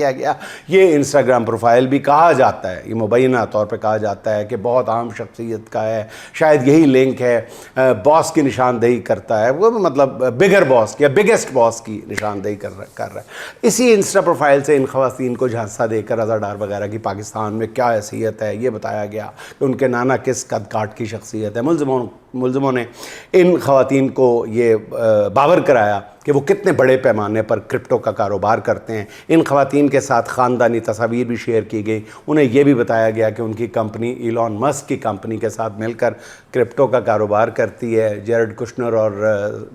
کیا گیا. یہ انسٹاگرام پروفائل بھی کہا جاتا ہے, یہ مبینہ طور پہ کہا جاتا ہے کہ بہت عام شخصیت کا ہے, شاید یہی لنک ہے, باس کی نشاندہی کرتا ہے, وہ مطلب بگر باس یا بگیسٹ باس کی نشاندہی کر رہا ہے. اسی انسٹا پروفائل سے ان خواتین کو جھانسا دے کر رضا ڈار وغیرہ کی پاکستان میں کیا حیثیت ہے یہ بتایا گیا کہ ان کے نانا کس قد کاٹ کی شخصیت ہے. ملزموں نے ان خواتین کو یہ باور کرایا کہ وہ کتنے بڑے پیمانے پر کرپٹو کا کاروبار کرتے ہیں. ان خواتین کے ساتھ خاندانی تصاویر بھی شیئر کی گئی. انہیں یہ بھی بتایا گیا کہ ان کی کمپنی ایلون مسک کی کمپنی کے ساتھ مل کر کرپٹو کا کاروبار کرتی ہے. جیرڈ کشنر اور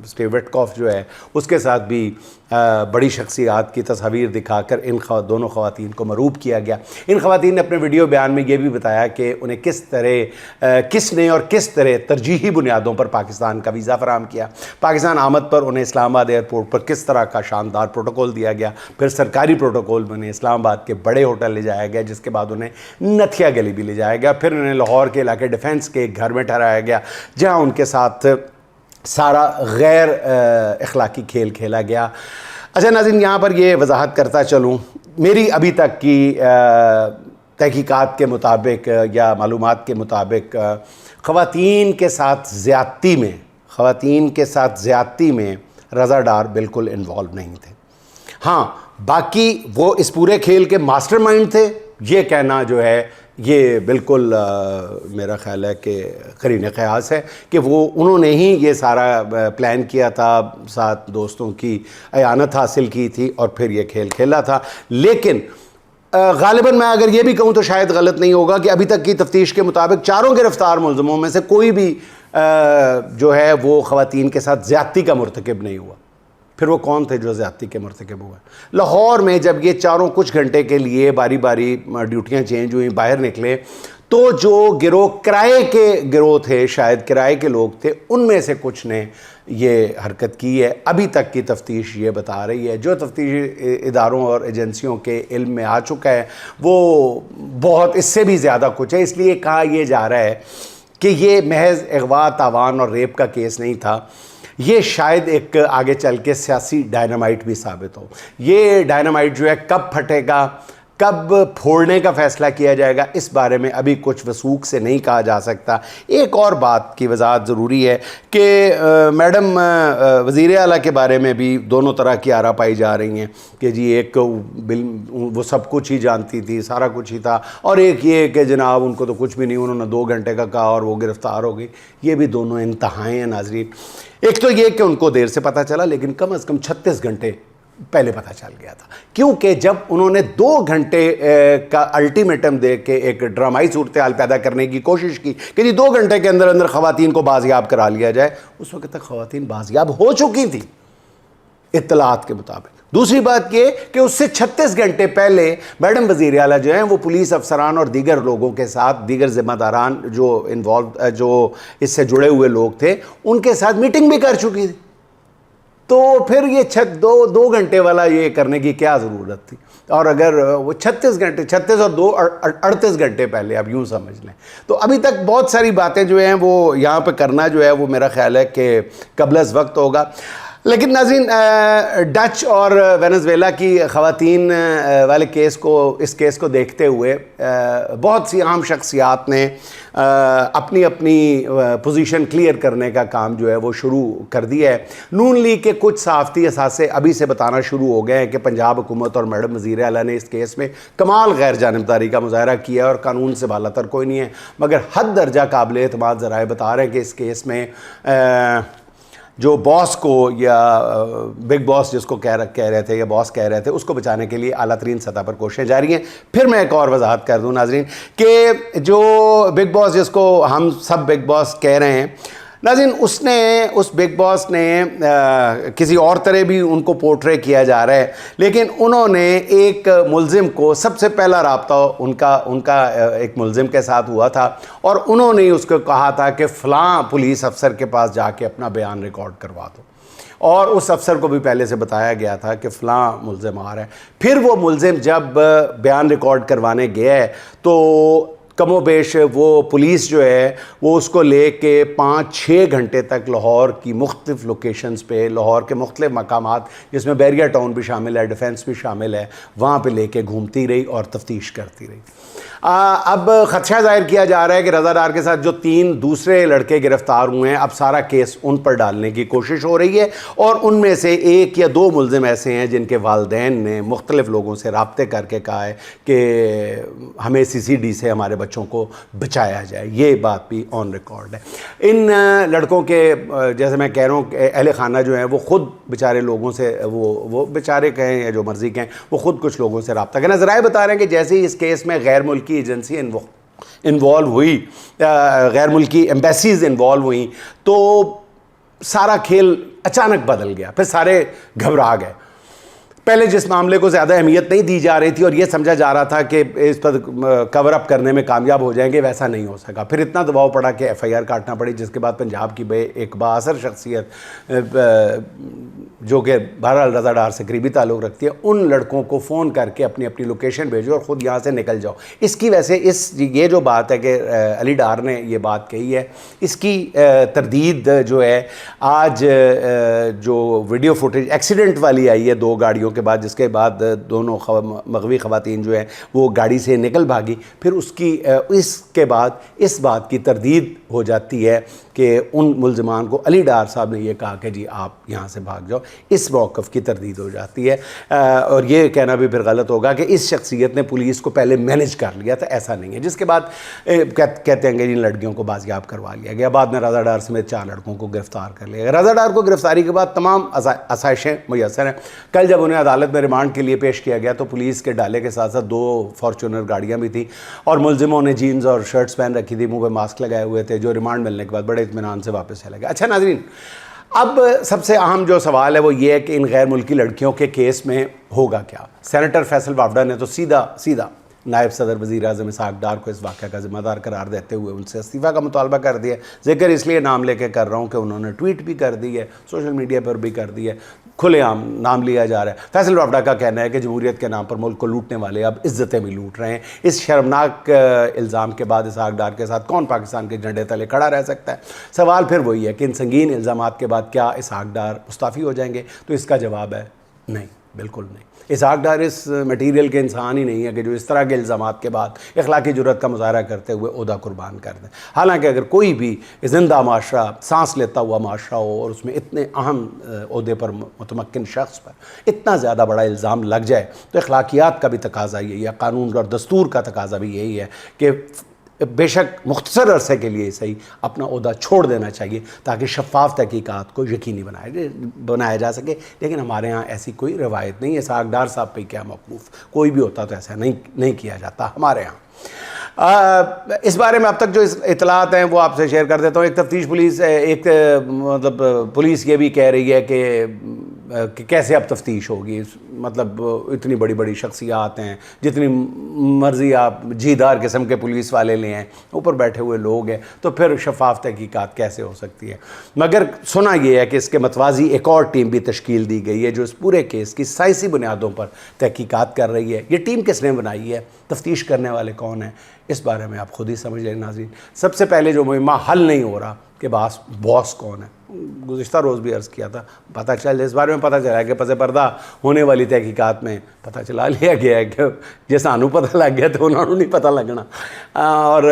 اسٹیو وٹکاف جو ہے اس کے ساتھ بھی بڑی شخصیات کی تصاویر دکھا کر ان دونوں خواتین کو مروب کیا گیا. ان خواتین نے اپنے ویڈیو بیان میں یہ بھی بتایا کہ انہیں کس نے اور کس طرح ترجیحی بنیادوں پر پاکستان کا ویزا فراہم کیا. پاکستان آمد پر انہیں اسلام آباد ایئرپورٹ پر کس طرح کا شاندار پروٹوکول دیا گیا. پھر سرکاری پروٹوکول میں انہیں اسلام آباد کے بڑے ہوٹل لے جایا گیا, جس کے بعد انہیں نتھیا گلی بھی لے جایا گیا. پھر انہیں لاہور کے علاقے ڈیفنس کے ایک گھر میں ٹھہرایا گیا جہاں ان کے ساتھ سارا غیر اخلاقی کھیل کھیلا گیا. اچھا ناظرین, یہاں پر یہ وضاحت کرتا چلوں, میری ابھی تک کی تحقیقات کے مطابق یا معلومات کے مطابق خواتین کے ساتھ زیادتی میں رضا ڈار بالکل انوالو نہیں تھے. ہاں باقی وہ اس پورے کھیل کے ماسٹر مائنڈ تھے, یہ کہنا جو ہے یہ بالکل میرا خیال ہے کہ قرین قیاس ہے کہ انہوں نے ہی یہ سارا پلان کیا تھا, ساتھ دوستوں کی اعانت حاصل کی تھی اور پھر یہ کھیل کھیلا تھا. لیکن غالباً میں اگر یہ بھی کہوں تو شاید غلط نہیں ہوگا کہ ابھی تک کی تفتیش کے مطابق چاروں گرفتار ملزموں میں سے کوئی بھی جو ہے وہ خواتین کے ساتھ زیادتی کا مرتکب نہیں ہوا. پھر وہ کون تھے جو زیادتی کے مرتکب ہوئے؟ لاہور میں جب یہ چاروں کچھ گھنٹے کے لیے باری باری ڈیوٹیاں چینج ہوئیں, باہر نکلے, تو جو گروہ تھے, شاید کرائے کے لوگ تھے, ان میں سے کچھ نے یہ حرکت کی ہے. ابھی تک کی تفتیش یہ بتا رہی ہے, جو تفتیشی اداروں اور ایجنسیوں کے علم میں آ چکا ہے وہ بہت اس سے بھی زیادہ کچھ ہے. اس لیے کہا یہ جا رہا ہے کہ یہ محض اغوا, تاوان اور ریپ کا کیس نہیں تھا, یہ شاید ایک آگے چل کے سیاسی ڈائنامائٹ بھی ثابت ہو. یہ ڈائنامائٹ جو ہے کب پھٹے گا, کب پھوڑنے کا فیصلہ کیا جائے گا, اس بارے میں ابھی کچھ وثوق سے نہیں کہا جا سکتا. ایک اور بات کی وضاحت ضروری ہے کہ میڈم وزیر اعلیٰ کے بارے میں بھی دونوں طرح کی آراء پائی جا رہی ہیں کہ جی ایک وہ سب کچھ ہی جانتی تھی, سارا کچھ ہی تھا, اور ایک یہ کہ جناب ان کو تو کچھ بھی نہیں, انہوں نے 2 گھنٹے کا کہا اور وہ گرفتار ہو گئی. یہ بھی دونوں انتہائیں ہیں ناظرین. ایک تو یہ کہ ان کو دیر سے پتہ چلا, لیکن کم از کم 36 گھنٹے پہلے پتہ چل گیا تھا, کیونکہ جب انہوں نے 2 گھنٹے کا الٹیمیٹم دے کے ایک ڈرامائی صورتحال پیدا کرنے کی کوشش کی کہ جی 2 گھنٹے کے اندر اندر خواتین کو بازیاب کرا لیا جائے, اس وقت تک خواتین بازیاب ہو چکی تھیں اطلاعات کے مطابق. دوسری بات یہ کہ اس سے 36 گھنٹے پہلے میڈم وزیر اعلیٰ جو ہیں وہ پولیس افسران اور دیگر لوگوں کے ساتھ, دیگر ذمہ داران جو اس سے جڑے ہوئے لوگ تھے, ان کے ساتھ میٹنگ بھی کر چکی تھی. تو پھر یہ 2 گھنٹے والا یہ کرنے کی کیا ضرورت تھی؟ اور اگر وہ 36 اور 2 38 گھنٹے پہلے آپ یوں سمجھ لیں, تو ابھی تک بہت ساری باتیں جو ہیں وہ یہاں پہ کرنا جو ہے وہ میرا خیال ہے کہ قبل از وقت ہوگا. لیکن ناظرین, ڈچ اور وینزویلا کی خواتین والے اس کیس کو دیکھتے ہوئے بہت سی عام شخصیات نے اپنی پوزیشن کلیئر کرنے کا کام جو ہے وہ شروع کر دیا ہے. نون لیگ کے کچھ صحافتی اثاثے ابھی سے بتانا شروع ہو گئے ہیں کہ پنجاب حکومت اور میڈم وزیر اعلیٰ نے اس کیس میں کمال غیر جانبداری کا مظاہرہ کیا ہے اور قانون سے بالا تر کوئی نہیں ہے, مگر حد درجہ قابل اعتماد ذرائع بتا رہے ہیں کہ اس کیس میں جو باس کو یا بگ باس جس کو کہہ رہے تھے یا باس کہہ رہے تھے, اس کو بچانے کے لیے اعلیٰ ترین سطح پر کوششیں جاری ہیں. پھر میں ایک اور وضاحت کر دوں ناظرین کہ جو بگ باس جس کو ہم سب بگ باس کہہ رہے ہیں ناظرین, اس بگ باس نے کسی اور طرح بھی ان کو پورٹرے کیا جا رہا ہے, لیکن انہوں نے ایک ملزم کو, سب سے پہلا رابطہ ان کا ایک ملزم کے ساتھ ہوا تھا, اور انہوں نے اس کو کہا تھا کہ فلاں پولیس افسر کے پاس جا کے اپنا بیان ریکارڈ کروا دو, اور اس افسر کو بھی پہلے سے بتایا گیا تھا کہ فلاں ملزم آ رہا ہے. پھر وہ ملزم جب بیان ریکارڈ کروانے گیا ہے تو کم و بیش وہ پولیس جو ہے وہ اس کو لے کے 5-6 گھنٹے تک لاہور کی مختلف لوکیشنز پہ، لاہور کے مختلف مقامات جس میں بیریا ٹاؤن بھی شامل ہے، ڈیفنس بھی شامل ہے، وہاں پہ لے کے گھومتی رہی اور تفتیش کرتی رہی۔ اب خدشہ ظاہر کیا جا رہا ہے کہ رضا ڈار کے ساتھ جو 3 دوسرے لڑکے گرفتار ہوئے ہیں، اب سارا کیس ان پر ڈالنے کی کوشش ہو رہی ہے، اور ان میں سے 1 یا 2 ملزم ایسے ہیں جن کے والدین نے مختلف لوگوں سے رابطے کر کے کہا ہے کہ ہمیں CCD سے ہمارے بچوں کو بچایا جائے۔ یہ بات بھی آن ریکارڈ ہے۔ ان لڑکوں کے جیسے میں کہہ رہا ہوں کہ اہل خانہ جو ہیں وہ خود بیچارے لوگوں سے وہ بیچارے کہیں یا جو مرضی کہیں، وہ خود کچھ لوگوں سے رابطہ کرنا ذرائع بتا رہے ہیں کہ جیسے ہی اس کیس میں غیر ملکی ایجنسی انوالو ہوئی، غیر ملکی ایمبیسیز انوالو ہوئیں، تو سارا کھیل اچانک بدل گیا۔ پھر سارے گھبرا گئے۔ پہلے جس معاملے کو زیادہ اہمیت نہیں دی جا رہی تھی اور یہ سمجھا جا رہا تھا کہ اس پر کور اپ کرنے میں کامیاب ہو جائیں گے، ویسا نہیں ہو سکا۔ پھر اتنا دباؤ پڑا کہ FIR کاٹنا پڑی، جس کے بعد پنجاب کی ایک بااثر شخصیت جو کہ بہرحال رضا ڈار سے قریبی تعلق رکھتی ہے، ان لڑکوں کو فون کر کے اپنی اپنی لوکیشن بھیجو اور خود یہاں سے نکل جاؤ۔ اس کی وجہ سے یہ جو بات ہے کہ علی ڈار نے یہ بات کہی ہے، اس کی تردید جو ہے آج جو ویڈیو فوٹیج ایکسیڈنٹ والی آئی ہے 2 گاڑیوں کے بعد، جس کے بعد دونوں مغوی خواتین جو ہیں وہ گاڑی سے نکل بھاگی، پھر اس کے بعد اس بات کی تردید ہو جاتی ہے کہ ان ملزمان کو علی ڈار صاحب نے یہ کہا کہ جی آپ یہاں سے بھاگ جاؤ۔ اس موقف کی تردید ہو جاتی ہے، اور یہ کہنا بھی پھر غلط ہوگا کہ اس شخصیت نے پولیس کو پہلے مینج کر لیا تھا، ایسا نہیں ہے۔ جس کے بعد کہتے ہیں کہ ان لڑکیوں کو بازیاب کروا لیا گیا، بعد میں رضا ڈار سمیت 4 لڑکوں کو گرفتار کر لیا گیا۔ رضا ڈار کو گرفتاری کے بعد تمام آسائشیں میسر ہیں۔ کل جب انہیں عدالت میں ریمانڈ کے لیے پیش کیا گیا تو پولیس کے ڈالے کے ساتھ ساتھ 2 فارچونر گاڑیاں بھی تھیں، اور ملزموں نے جینز اور شرٹس پہن رکھی تھی، منہ پہ ماسک لگائے ہوئے تھے، جو ریمانڈ ملنے کے بعد بڑے اطمینان سے واپس چلے گئے۔ اچھا ناظرین، اب سب سے اہم جو سوال ہے وہ یہ ہے کہ ان غیر ملکی لڑکیوں کے کیس میں ہوگا کیا؟ سینیٹر فیصل وافڈا نے تو سیدھا نائب صدر وزیر اعظم اسحاق ڈار کو اس واقعہ کا ذمہ دار قرار دیتے ہوئے ان سے استعفیٰ کا مطالبہ کر دیا۔ ذکر اس لیے نام لے کے کر رہا ہوں کہ انہوں نے ٹویٹ بھی کر دی ہے، سوشل میڈیا پر بھی کر دی ہے، کھلے عام نام لیا جا رہا ہے۔ فیصل وافڈا کا کہنا ہے کہ جمہوریت کے نام پر ملک کو لوٹنے والے اب عزتیں بھی لوٹ رہے ہیں۔ اس شرمناک الزام کے بعد اسحاق ڈار کے ساتھ کون پاکستان کے جھنڈے تلے کھڑا رہ سکتا ہے؟ سوال پھر وہی ہے کہ ان سنگین الزامات کے بعد کیا اسحاق ڈار مستعفی ہو جائیں گے؟ تو اس کا جواب ہے نہیں، بالکل نہیں۔ اسحاق ڈار اس میٹیریل کے انسان ہی نہیں ہے کہ جو اس طرح کے الزامات کے بعد اخلاقی جرات کا مظاہرہ کرتے ہوئے عہدہ قربان کر دیں۔ حالانکہ اگر کوئی بھی زندہ معاشرہ، سانس لیتا ہوا معاشرہ ہو اور اس میں اتنے اہم عہدے پر متمکن شخص پر اتنا زیادہ بڑا الزام لگ جائے تو اخلاقیات کا بھی تقاضا یہی ہے، قانون اور دستور کا تقاضا بھی یہی ہے کہ بے شک مختصر عرصے کے لیے صحیح اپنا عہدہ چھوڑ دینا چاہیے تاکہ شفاف تحقیقات کو یقینی بنایا جا سکے۔ لیکن ہمارے ہاں ایسی کوئی روایت نہیں ہے۔ اسحاق ڈار صاحب پہ کیا موقوف، کوئی بھی ہوتا تو ایسا نہیں کیا جاتا ہمارے ہاں۔ اس بارے میں اب تک جو اطلاعات ہیں وہ آپ سے شیئر کر دیتا ہوں۔ ایک تفتیش پولیس پولیس یہ بھی کہہ رہی ہے کہ کیسے اب تفتیش ہوگی، مطلب اتنی بڑی بڑی شخصیات ہیں، جتنی مرضی آپ جیدار قسم کے پولیس والے لے ہیں، اوپر بیٹھے ہوئے لوگ ہیں، تو پھر شفاف تحقیقات کیسے ہو سکتی ہے؟ مگر سنا یہ ہے کہ اس کے متوازی ایک اور ٹیم بھی تشکیل دی گئی ہے جو اس پورے کیس کی سائنسی بنیادوں پر تحقیقات کر رہی ہے۔ یہ ٹیم کس نے بنائی ہے؟ تفتیش کرنے والے کون ہیں؟ اس بارے میں آپ خود ہی سمجھ لیں ناظرین۔ سب سے پہلے جو مہمہ حل نہیں ہو رہا کہ باس کون ہے، گزشتہ روز بھی عرض کیا تھا، پتہ چل اس بارے میں پتہ چلا ہے کہ پس پردہ ہونے والی تحقیقات میں پتہ چلا لیا گیا ہے کہ جے سانوں پتہ لگ گیا تو انہوں نے نہیں پتہ لگنا، اور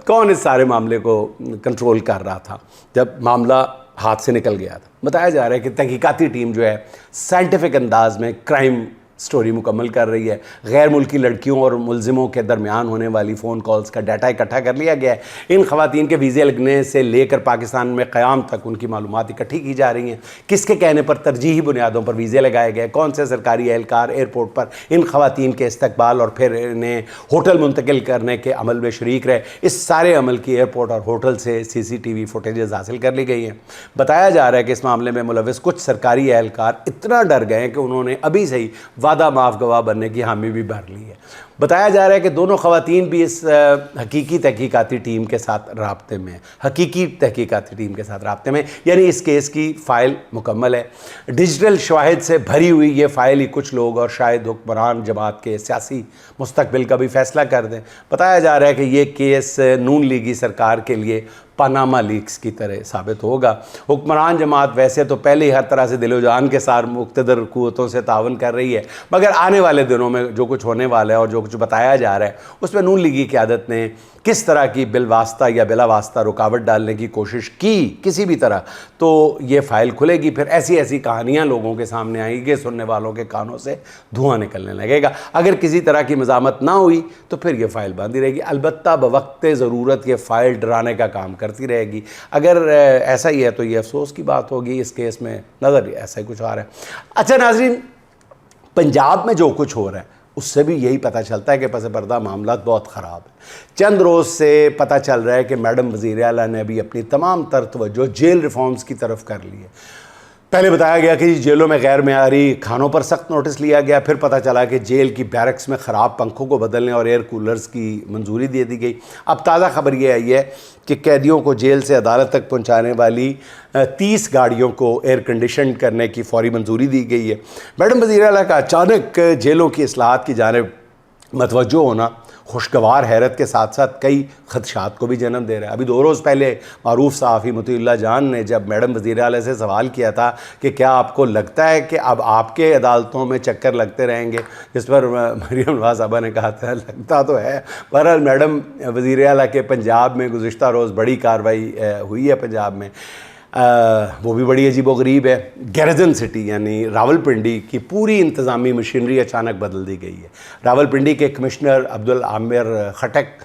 کون اس سارے معاملے کو کنٹرول کر رہا تھا جب معاملہ ہاتھ سے نکل گیا تھا۔ بتایا جا رہا ہے کہ تحقیقاتی ٹیم جو ہے سائنٹیفک انداز میں کرائم سٹوری مکمل کر رہی ہے۔ غیر ملکی لڑکیوں اور ملزموں کے درمیان ہونے والی فون کالز کا ڈیٹا اکٹھا کر لیا گیا ہے۔ ان خواتین کے ویزے لگنے سے لے کر پاکستان میں قیام تک ان کی معلومات اکٹھی کی جا رہی ہیں۔ کس کے کہنے پر ترجیحی بنیادوں پر ویزے لگائے گئے، کون سے سرکاری اہلکار ایئرپورٹ پر ان خواتین کے استقبال اور پھر انہیں ہوٹل منتقل کرنے کے عمل میں شریک رہے، اس سارے عمل کی ایئرپورٹ اور ہوٹل سے CCTV فوٹیجز حاصل کر لی گئی ہیں۔ بتایا جا رہا ہے کہ اس معاملے میں ملوث کچھ سرکاری اہلکار اتنا ڈر گئے ہیں کہ انہوں نے ابھی سے ہی وعدہ معاف گواہ بننے کی حامی بھی بھر لی ہے۔ بتایا جا رہا ہے کہ دونوں خواتین بھی اس حقیقی تحقیقاتی ٹیم کے ساتھ رابطے میں حقیقی تحقیقاتی ٹیم کے ساتھ رابطے میں، یعنی اس کیس کی فائل مکمل ہے۔ ڈیجیٹل شواہد سے بھری ہوئی یہ فائل ہی کچھ لوگ اور شاید حکمران جماعت کے سیاسی مستقبل کا بھی فیصلہ کر دیں۔ بتایا جا رہا ہے کہ یہ کیس نون لیگی سرکار کے لیے پاناما لیکس کی طرح ثابت ہوگا۔ حکمران جماعت ویسے تو پہلے ہی ہر طرح سے دل و جان کے ساتھ مقتدر قوتوں سے تعاون کر رہی ہے، مگر آنے والے دنوں میں جو کچھ ہونے والا ہے اور جو کچھ بتایا جا رہا ہے اس میں نون لیگی قیادت نے کس طرح کی بالواسطہ یا بلا واسطہ رکاوٹ ڈالنے کی کوشش کی کسی بھی طرح، تو یہ فائل کھلے گی، پھر ایسی ایسی کہانیاں لوگوں کے سامنے آئیں گی، سننے والوں کے کانوں سے دھواں نکلنے لگے گا۔ اگر کسی طرح کی مزاحمت نہ ہوئی تو پھر یہ فائل بند ہی رہے گی، البتہ بوقت ضرورت یہ فائل ڈرانے کا کام کرتی رہے گی۔ اگر ایسا ہی ہے تو یہ افسوس کی بات ہوگی، اس کیس میں نظر ایسا ہی کچھ آ رہا ہے۔ اچھا ناظرین، پنجاب میں جو کچھ ہو رہا ہے اس سے بھی یہی پتہ چلتا ہے کہ پس پردہ معاملات بہت خراب ہیں۔ چند روز سے پتہ چل رہا ہے کہ میڈم وزیر اعلیٰ نے بھی اپنی تمام تر توجہ جیل ریفارمز کی طرف کر لی ہے۔ پہلے بتایا گیا کہ جیلوں میں غیر معیاری کھانوں پر سخت نوٹس لیا گیا، پھر پتہ چلا کہ جیل کی بیرکس میں خراب پنکھوں کو بدلنے اور ایئر کولرز کی منظوری دے دی گئی۔ اب تازہ خبر یہ آئی ہے کہ قیدیوں کو جیل سے عدالت تک پہنچانے والی 30 گاڑیوں کو ایئر کنڈیشن کرنے کی فوری منظوری دی گئی ہے۔ میڈم وزیر اعلیٰ کا اچانک جیلوں کی اصلاحات کی جانب متوجہ ہونا خوشگوار حیرت کے ساتھ ساتھ کئی خدشات کو بھی جنم دے رہا ہے۔ ابھی 2 روز پہلے معروف صحافی مطیع اللہ جان نے جب میڈم وزیر اعلیٰ سے سوال کیا تھا کہ کیا آپ کو لگتا ہے کہ اب آپ کے عدالتوں میں چکر لگتے رہیں گے، جس پر مریم نواز صاحبہ نے کہا تھا لگتا تو ہے۔ بہرحال میڈم وزیر اعلیٰ کے پنجاب میں گزشتہ روز بڑی کارروائی ہوئی ہے پنجاب میں، وہ بھی بڑی عجیب و غریب ہے۔ گیریزن سٹی یعنی راولپنڈی کی پوری انتظامی مشینری اچانک بدل دی گئی ہے۔ راولپنڈی کے commissioner Abdul Amir Khattak,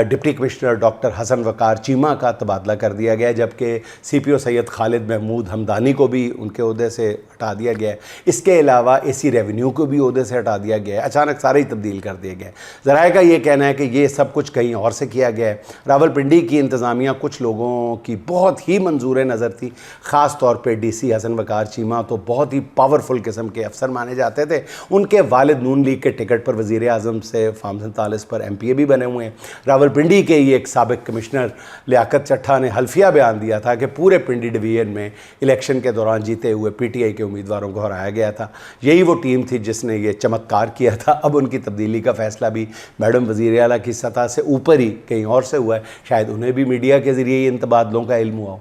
deputy commissioner doctor Hassan Waqar Cheema کا تبادلہ کر دیا گیا، جبکہ سی پی او سید خالد محمود ہمدانی کو بھی ان کے عہدے سے ہٹا دیا گیا ہے۔ اس کے علاوہ اے سی ریونیو کو بھی عہدے سے ہٹا دیا گیا ہے۔ اچانک سارے ہی تبدیل کر دیے گئے۔ ذرائع کا یہ کہنا ہے کہ یہ سب کچھ کہیں اور سے کیا گیا ہے۔ راولپنڈی کی انتظامیہ کچھ لوگوں کی بہت ہی منظور نظر تھی، خاص طور پہ ڈی سی حسن وقار چیمہ تو بہت ہی پاورفل قسم کے افسر مانے جاتے تھے۔ ان کے والد نون لیگ کے ٹکٹ پر وزیر اعظم سے فارم 47 پر ایم پی اے بھی بنے ہوئے ہیں۔ راولپنڈی کے ہی ایک سابق کمشنر لیاقت چٹھا نے حلفیہ بیان دیا تھا کہ پورے پنڈی ڈویژن میں الیکشن کے دوران جیتے ہوئے پی ٹی آئی کے امیدواروں کو ہرایا گیا تھا۔ یہی وہ ٹیم تھی جس نے یہ چمتکار کیا تھا۔ اب ان کی تبدیلی کا فیصلہ بھی میڈم وزیر اعلیٰ کی سطح سے اوپر ہی کہیں اور سے ہوا ہے، شاید انہیں بھی میڈیا کے ذریعے ان تبادلوں کا علم ہوا ہو۔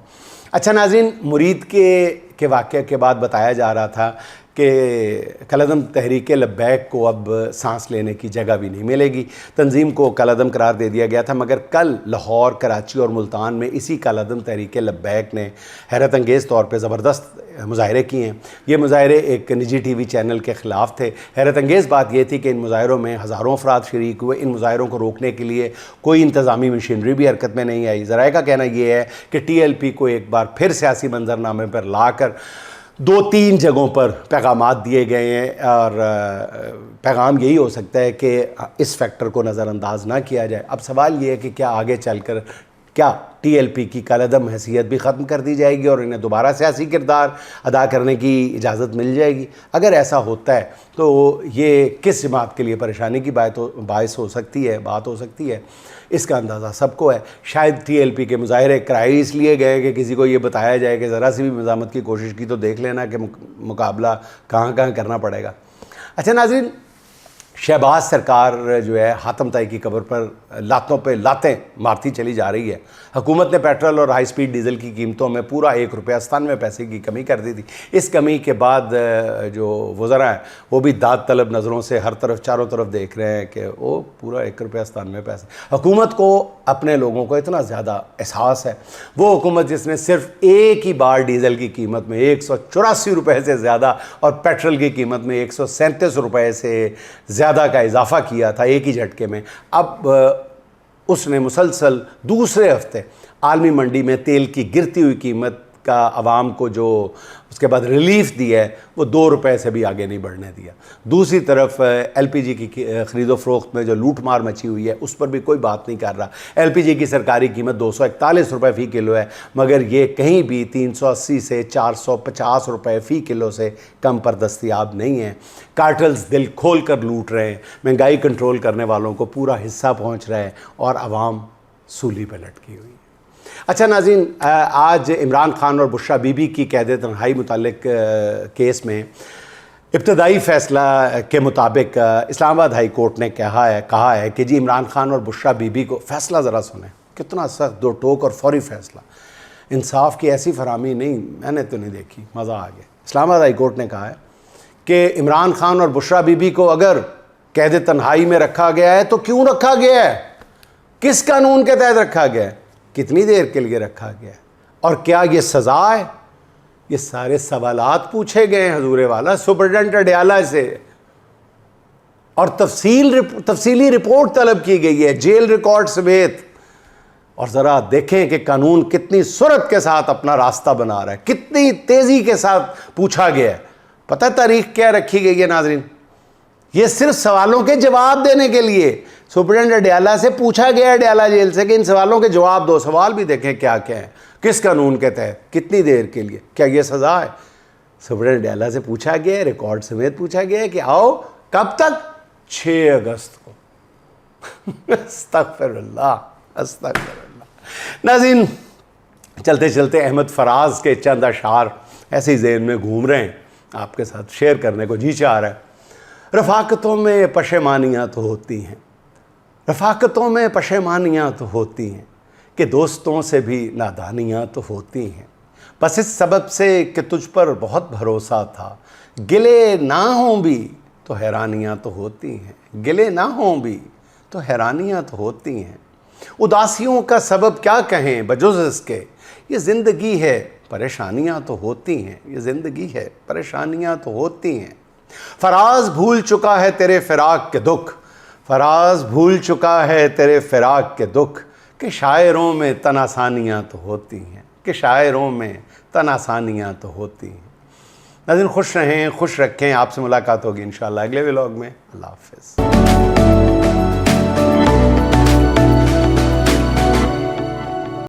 اچھا ناظرین، مرید کے واقعے کے بعد بتایا جا رہا تھا کہ کالعدم تحریک لبیک کو اب سانس لینے کی جگہ بھی نہیں ملے گی۔ تنظیم کو کالعدم قرار دے دیا گیا تھا، مگر کل لاہور، کراچی اور ملتان میں اسی کالعدم تحریک لبیک نے حیرت انگیز طور پہ زبردست مظاہرے کیے ہیں۔ یہ مظاہرے ایک نجی ٹی وی چینل کے خلاف تھے۔ حیرت انگیز بات یہ تھی کہ ان مظاہروں میں ہزاروں افراد شریک ہوئے۔ ان مظاہروں کو روکنے کے لیے کوئی انتظامی مشینری بھی حرکت میں نہیں آئی۔ ذرائع کا کہنا یہ ہے کہ ٹی ایل پی کو ایک بار پھر سیاسی منظرنامے پر لا کر 2-3 جگہوں پر پیغامات دیے گئے ہیں، اور پیغام یہی ہو سکتا ہے کہ اس فیکٹر کو نظر انداز نہ کیا جائے۔ اب سوال یہ ہے کہ کیا آگے چل کر کیا ٹی ایل پی کی کالعدم حیثیت بھی ختم کر دی جائے گی اور انہیں دوبارہ سیاسی کردار ادا کرنے کی اجازت مل جائے گی؟ اگر ایسا ہوتا ہے تو یہ کس جماعت کے لیے پریشانی کی باعث ہو سکتی ہے، بات ہو سکتی ہے، اس کا اندازہ سب کو ہے۔ شاید ٹی ایل پی کے مظاہرے کرائے اس لیے گئے کہ کسی کو یہ بتایا جائے کہ ذرا سی بھی مزاحمت کی کوشش کی تو دیکھ لینا کہ مقابلہ کہاں کہاں کرنا پڑے گا۔ اچھا ناظرین، شہباز سرکار جو ہے حاتم طائی کی قبر پر لاتوں پہ لاتیں مارتی چلی جا رہی ہے۔ حکومت نے پیٹرول اور ہائی سپیڈ ڈیزل کی قیمتوں میں پورا 1 روپیہ 97 پیسے کی کمی کر دی تھی۔ اس کمی کے بعد جو وزراء ہیں وہ بھی داد طلب نظروں سے ہر طرف چاروں طرف دیکھ رہے ہیں کہ وہ پورا 1 روپیہ 97 پیسے۔ حکومت کو اپنے لوگوں کو اتنا زیادہ احساس ہے، وہ حکومت جس نے صرف ایک ہی بار ڈیزل کی قیمت میں 184 روپے سے زیادہ اور پیٹرول کی قیمت میں 137 روپے سے زیادہ کا اضافہ کیا تھا ایک ہی جھٹکے میں، اب اس نے مسلسل دوسرے ہفتے عالمی منڈی میں تیل کی گرتی ہوئی قیمت کا عوام کو جو اس کے بعد ریلیف دیا ہے وہ 2 روپے سے بھی آگے نہیں بڑھنے دیا. دوسری طرف ایل پی جی کی خرید و فروخت میں جو لوٹ مار مچی ہوئی ہے اس پر بھی کوئی بات نہیں کر رہا. ایل پی جی کی سرکاری قیمت 241 روپے فی کلو ہے, مگر یہ کہیں بھی 380 سے 450 روپے فی کلو سے کم پر دستیاب نہیں ہیں. کارٹلز دل کھول کر لوٹ رہے ہیں, مہنگائی کنٹرول کرنے والوں کو پورا حصہ پہنچ رہا ہے اور عوام سولی پہ لٹکی ہوئی ہے. اچھا ناظرین, آج عمران خان اور بشریٰ بی بی کی قید تنہائی متعلق کیس میں ابتدائی فیصلہ کے مطابق اسلام آباد ہائی کورٹ نے کہا ہے کہ جی عمران خان اور بشریٰ بی بی کو, فیصلہ ذرا سنیں کتنا سخت, 2 ٹوک اور فوری فیصلہ, انصاف کی ایسی فراہمی نہیں میں نے تو نہیں دیکھی, مزہ آ گیا. اسلام آباد ہائی کورٹ نے کہا ہے کہ عمران خان اور بشریٰ بی بی کو اگر قید تنہائی میں رکھا گیا ہے تو کیوں رکھا گیا ہے, کس قانون کے تحت رکھا گیا ہے, کتنی دیر کے لیے رکھا گیا ہے, اور کیا یہ سزا ہے. یہ سارے سوالات پوچھے گئے ہیں حضور والا سپرڈنٹ اڈیالہ سے, اور تفصیلی رپورٹ طلب کی گئی ہے جیل ریکارڈ سمیت. اور ذرا دیکھیں کہ قانون کتنی سرعت کے ساتھ اپنا راستہ بنا رہا ہے, کتنی تیزی کے ساتھ پوچھا گیا ہے. پتہ تاریخ کیا رکھی گئی ہے ناظرین, یہ صرف سوالوں کے جواب دینے کے لیے سپرڈنٹ اڈیالہ سے پوچھا گیا, اڈیالہ جیل سے, کہ ان سوالوں کے جواب دو. سوال بھی دیکھیں کیا کیا ہیں, کس قانون کے تحت, کتنی دیر کے لیے, کیا یہ سزا ہے. سپرڈنٹ اڈیالہ سے پوچھا گیا ہے, ریکارڈ سمیت پوچھا گیا ہے کہ آؤ کب تک, 6 اگست کو. استغفر اللہ, استغفر اللہ. ناظرین چلتے چلتے احمد فراز کے چند اشعار ایسے ہی ذہن میں گھوم رہے ہیں, آپ کے ساتھ شیئر کرنے کو جی چاہ رہا ہے. رفاقتوں میں پشیمانیاں تو ہوتی ہیں, رفاقتوں میں پشیمانیاں تو ہوتی ہیں, کہ دوستوں سے بھی نادانیاں تو ہوتی ہیں. بس اس سبب سے کہ تجھ پر بہت بھروسہ تھا, گلے نہ ہوں بھی تو حیرانیاں تو ہوتی ہیں, گلے نہ ہوں بھی تو حیرانیاں تو ہوتی ہیں. اداسیوں کا سبب کیا کہیں بجز اس کے, یہ زندگی ہے پریشانیاں تو ہوتی ہیں, یہ زندگی ہے پریشانیاں تو ہوتی ہیں. فراز بھول چکا ہے تیرے فراق کے دکھ, فراز بھول چکا ہے تیرے فراق کے دکھ, کہ شاعروں میں تناسانیاں تو ہوتی ہیں, کہ شاعروں میں تناسانیاں تو ہوتی ہیں. ناظرین خوش رہیں, خوش رکھیں. آپ سے ملاقات ہوگی انشاءاللہ اگلے ولاگ میں. اللہ حافظ.